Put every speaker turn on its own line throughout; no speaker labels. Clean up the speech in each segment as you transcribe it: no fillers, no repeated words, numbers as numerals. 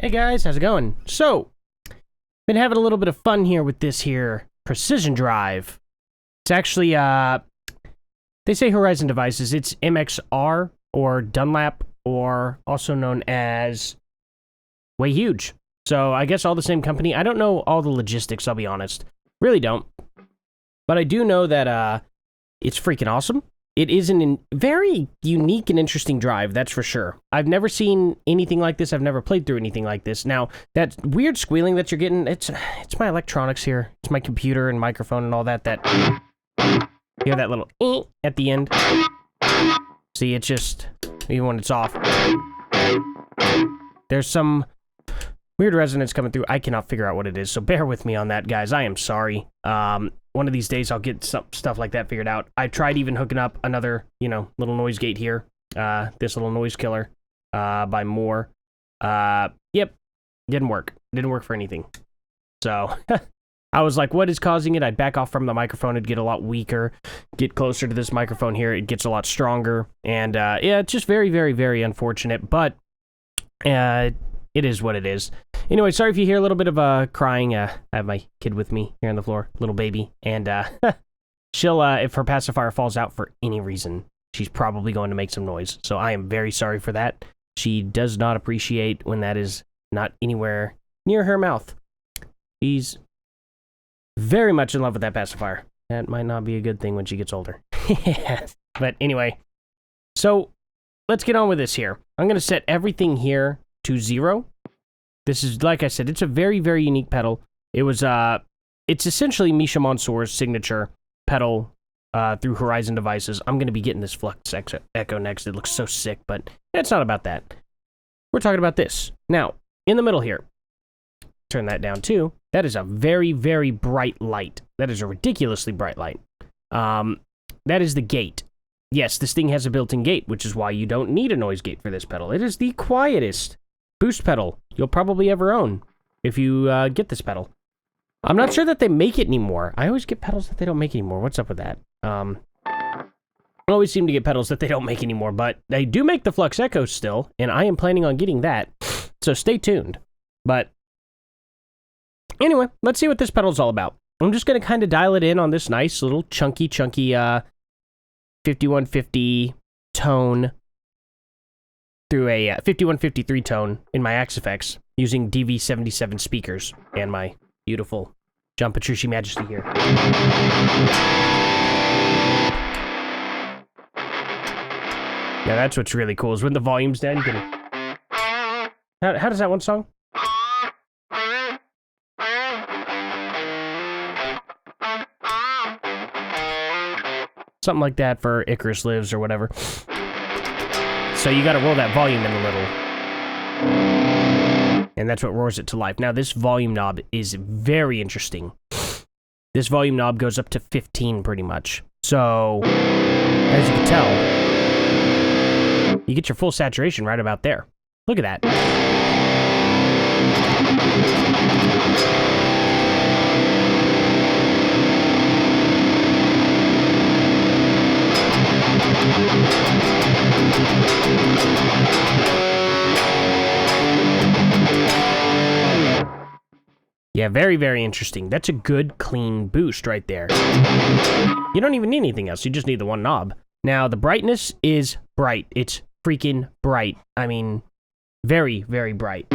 Hey guys, how's it going? So, been having a little bit of fun here with this here precision drive. It's actually, they say Horizon Devices, it's MXR or Dunlap, or also known as Way Huge. So I guess all the same company. I don't know all the logistics, I'll be honest. Really don't. But I do know that it's freaking awesome. It is a very unique and interesting drive, that's for sure. I've never seen anything like this. I've never played through anything like this. Now, that weird squealing that you're getting, it's my electronics here. It's my computer and microphone and all that. You hear that little at the end? See, it's just, even when it's off. There's some weird resonance coming through. I cannot figure out what it is, so bear with me on that, guys. I am sorry. One of these days I'll get some stuff like that figured out. I tried even hooking up another, little noise gate here. This little noise killer by Moore. Yep, didn't work. Didn't work for anything. So, I was like, what is causing it? I'd back off from the microphone. It'd get a lot weaker. Get closer to this microphone here. It gets a lot stronger. And, yeah, it's just very, very, very unfortunate. But, it is what it is. Anyway, sorry if you hear a little bit of crying. I have my kid with me here on the floor, little baby, and she'll, if her pacifier falls out for any reason, she's probably going to make some noise. So I am very sorry for that. She does not appreciate when that is not anywhere near her mouth. She's very much in love with that pacifier. That might not be a good thing when she gets older. But anyway, so let's get on with this here. I'm going to set everything here to 0. This is, like I said, it's a very, very unique pedal. It was, it's essentially Misha Mansoor's signature pedal through Horizon Devices. I'm going to be getting this Flux Echo next. It looks so sick, but it's not about that. We're talking about this. Now, in the middle here, turn that down too. That is a very, very bright light. That is a ridiculously bright light. That is the gate. Yes, this thing has a built-in gate, which is why you don't need a noise gate for this pedal. It is the quietest boost pedal you'll probably ever own if you get this pedal. I'm not sure that they make it anymore. I always get pedals that they don't make anymore. What's up with that? I always seem to get pedals that they don't make anymore, but they do make the Flux Echo still, and I am planning on getting that, so stay tuned. But anyway, let's see what this pedal's all about. I'm just going to kind of dial it in on this nice little chunky 5150 tone through a 5153 tone in my Axe Effects using DV77 speakers and my beautiful John Petrucci Majesty here. Yeah, that's what's really cool is when the volume's down, you can... How does that one song? Something like that for Icarus Lives or whatever. So you gotta roll that volume in a little. And that's what roars it to life. Now this volume knob is very interesting. This volume knob goes up to 15 pretty much. So, as you can tell, you get your full saturation right about there. Look at that. Yeah, very, very interesting. That's a good, clean boost right there. You don't even need anything else. You just need the one knob. Now, the brightness is bright. It's freaking bright. I mean, very, very bright.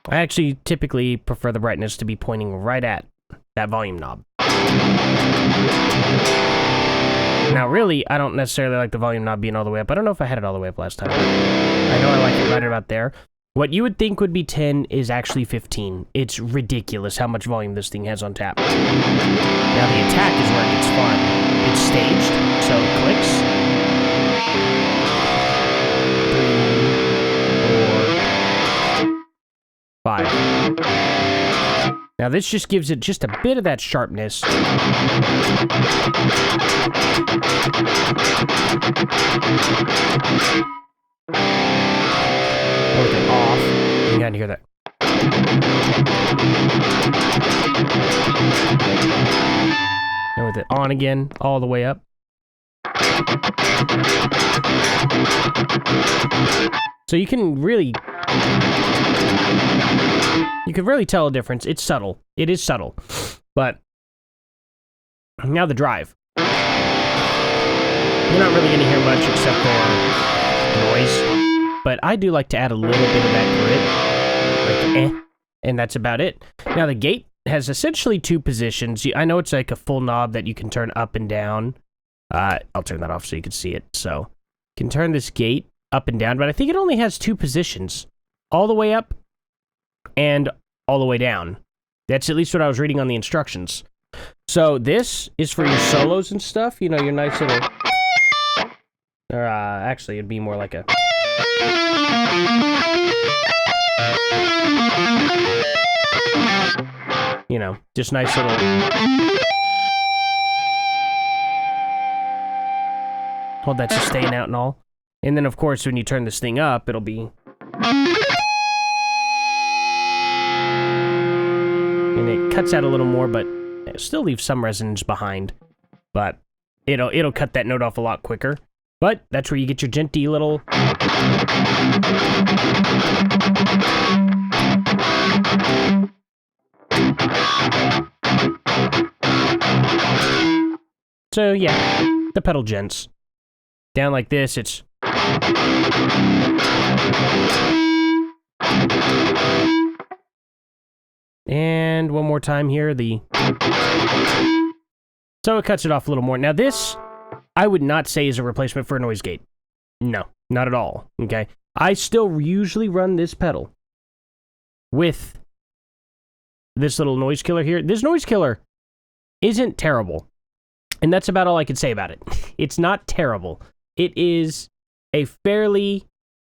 I actually typically prefer the brightness to be pointing right at that volume knob. Now, really, I don't necessarily like the volume knob being all the way up. I don't know if I had it all the way up last time. I know I like it right about there. What you would think would be 10 is actually 15. It's ridiculous how much volume this thing has on tap. Now the attack is where it gets fun. It's staged, so it clicks. 3, 4, 5. Now this just gives it just a bit of that sharpness. With it off, you gotta hear that. And with it on again, all the way up. So you can really tell a difference. It's subtle. It is subtle. But now the drive. You're not really gonna hear much except for noise. But I do like to add a little bit of that grit, like and that's about it. Now the gate has essentially 2 positions. I know it's like a full knob that you can turn up and down. I'll turn that off so you can see it. So you can turn this gate up and down, but I think it only has 2 positions, all the way up and all the way down. That's at least what I was reading on the instructions. So this is for your solos and stuff. You know, your nice little, or actually it'd be more like a. You know, just nice little. Hold that sustain out and all. And then, of course, when you turn this thing up, it'll be. And it cuts out a little more, but it still leaves some resonance behind. But it'll cut that note off a lot quicker. But that's where you get your genty little. So yeah, the pedal gents. Down like this, it's. And one more time here, the. So it cuts it off a little more. Now this, I would not say is a replacement for a noise gate. No, not at all, okay? I still usually run this pedal with this little noise killer here. This noise killer isn't terrible. And that's about all I can say about it. It's not terrible. It is a fairly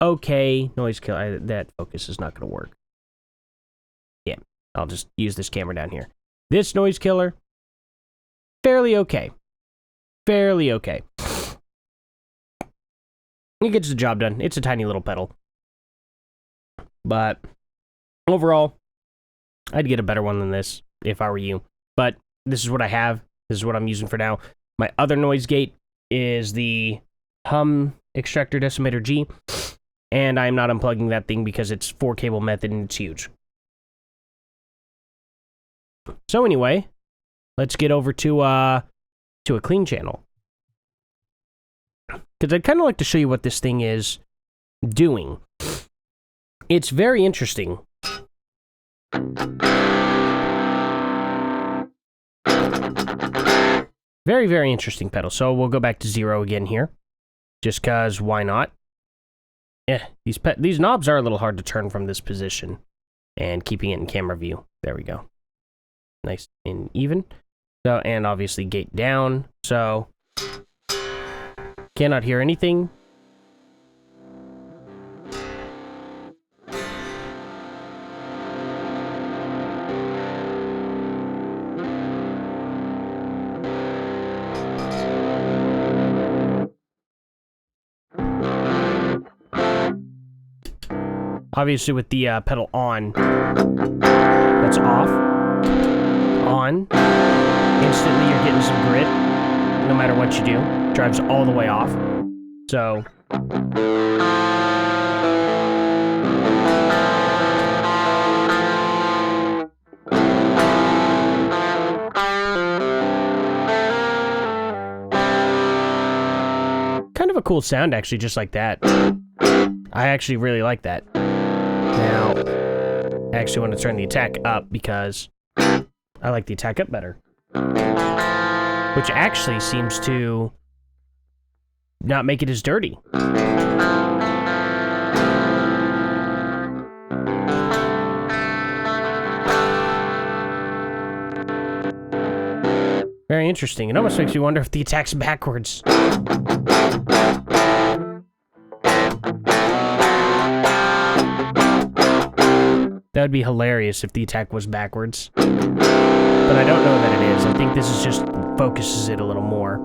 okay noise killer. That focus is not going to work. Yeah, I'll just use this camera down here. This noise killer, fairly okay. Fairly okay. It gets the job done. It's a tiny little pedal. But overall, I'd get a better one than this if I were you. But this is what I have. This is what I'm using for now. My other noise gate is the Hum Extractor Decimator G. And I'm not unplugging that thing because it's 4-cable method and it's huge. So anyway, let's get over to a clean channel. Because I'd kind of like to show you what this thing is doing. It's very interesting. Very, very interesting pedal. So we'll go back to 0 again here. Just because, why not? Yeah, these knobs are a little hard to turn from this position. And keeping it in camera view. There we go. Nice and even. So, and obviously gate down. So, cannot hear anything. Obviously with the pedal on, that's off, on, instantly you're getting some grit, no matter what you do. Drives all the way off, so. Kind of a cool sound actually, just like that. I actually really like that. Now, I actually want to turn the attack up because I like the attack up better. Which actually seems to not make it as dirty. interesting. It almost makes me wonder if the attack's backwards. That would be hilarious if the attack was backwards. But I don't know that it is. I think this is just focuses it a little more.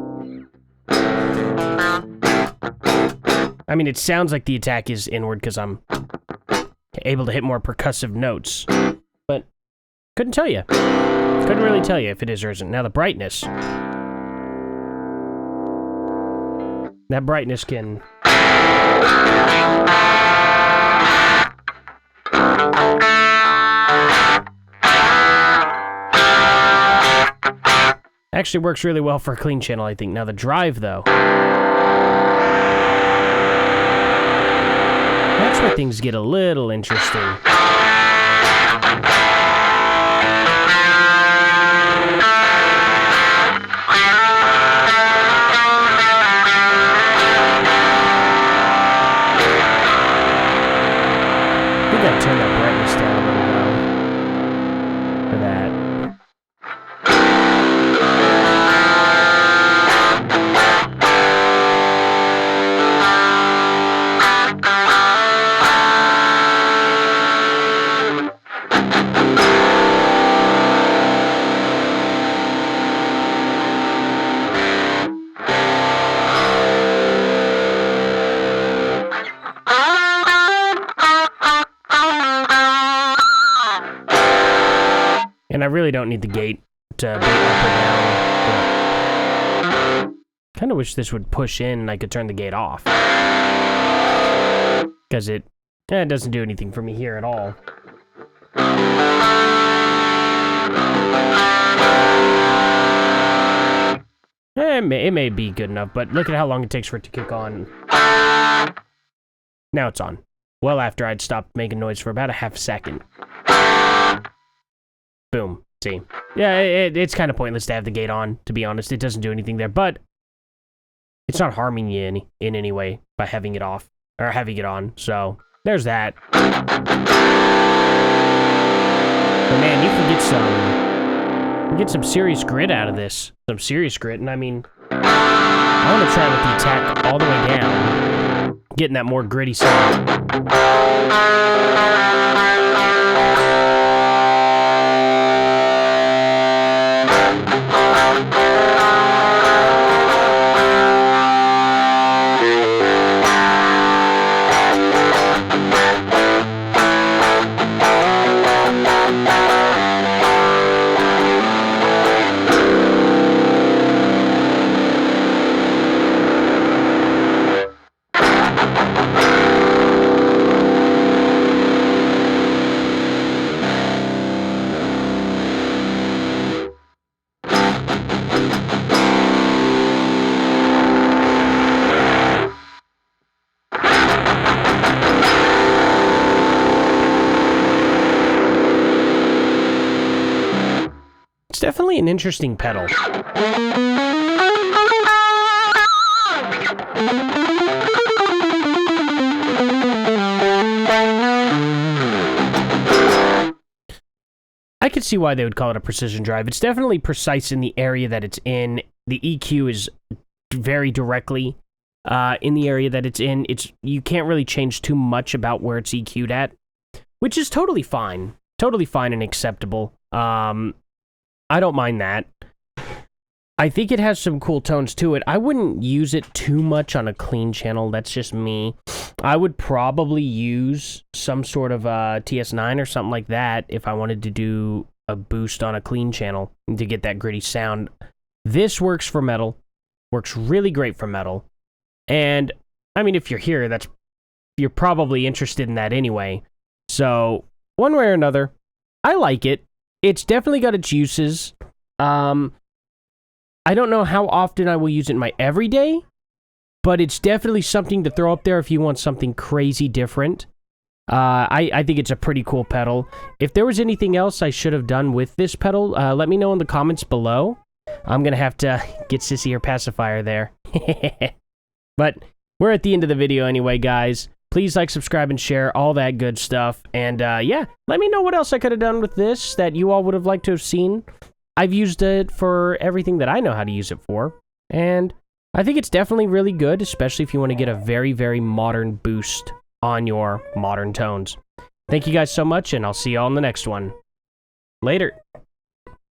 I mean, it sounds like the attack is inward because I'm able to hit more percussive notes. But couldn't tell you. Couldn't really tell you if it is or isn't. Now the brightness. That brightness can... Actually works really well for a clean channel, I think. Now the drive, though. That's where things get a little interesting. I think I turned that brightness down a little low for that. And I really don't need the gate to be up or down. Kind of wish this would push in and I could turn the gate off. Because it doesn't do anything for me here at all. It may be good enough, but look at how long it takes for it to kick on. Now it's on. Well after I'd stopped making noise for about a half second. Boom. See? Yeah, it's kind of pointless to have the gate on, to be honest. It doesn't do anything there, but it's not harming you in any way by having it off, or having it on, so there's that. But man, you can get some serious grit out of this. Some serious grit, and I mean, I want to try with the attack all the way down, getting that more gritty sound. It's definitely an interesting pedal. I could see why they would call it a precision drive. It's definitely precise in the area that it's in. The EQ is very directly in the area that it's in. You can't really change too much about where it's EQ'd at, which is totally fine. Totally fine and acceptable. I don't mind that. I think it has some cool tones to it. I wouldn't use it too much on a clean channel. That's just me. I would probably use some sort of TS9 or something like that if I wanted to do a boost on a clean channel to get that gritty sound. This works for metal. Works really great for metal. And, I mean, if you're here, you're probably interested in that anyway. So, one way or another, I like it. It's definitely got its uses. I don't know how often I will use it in my everyday, but it's definitely something to throw up there if you want something crazy different. I think it's a pretty cool pedal. If there was anything else I should have done with this pedal, let me know in the comments below. I'm going to have to get Sissy her pacifier there. But we're at the end of the video anyway, guys. Please like, subscribe, and share, all that good stuff. And yeah, let me know what else I could have done with this that you all would have liked to have seen. I've used it for everything that I know how to use it for, and I think it's definitely really good, especially if you want to get a very, very modern boost on your modern tones. Thank you guys so much, and I'll see you all in the next one. Later.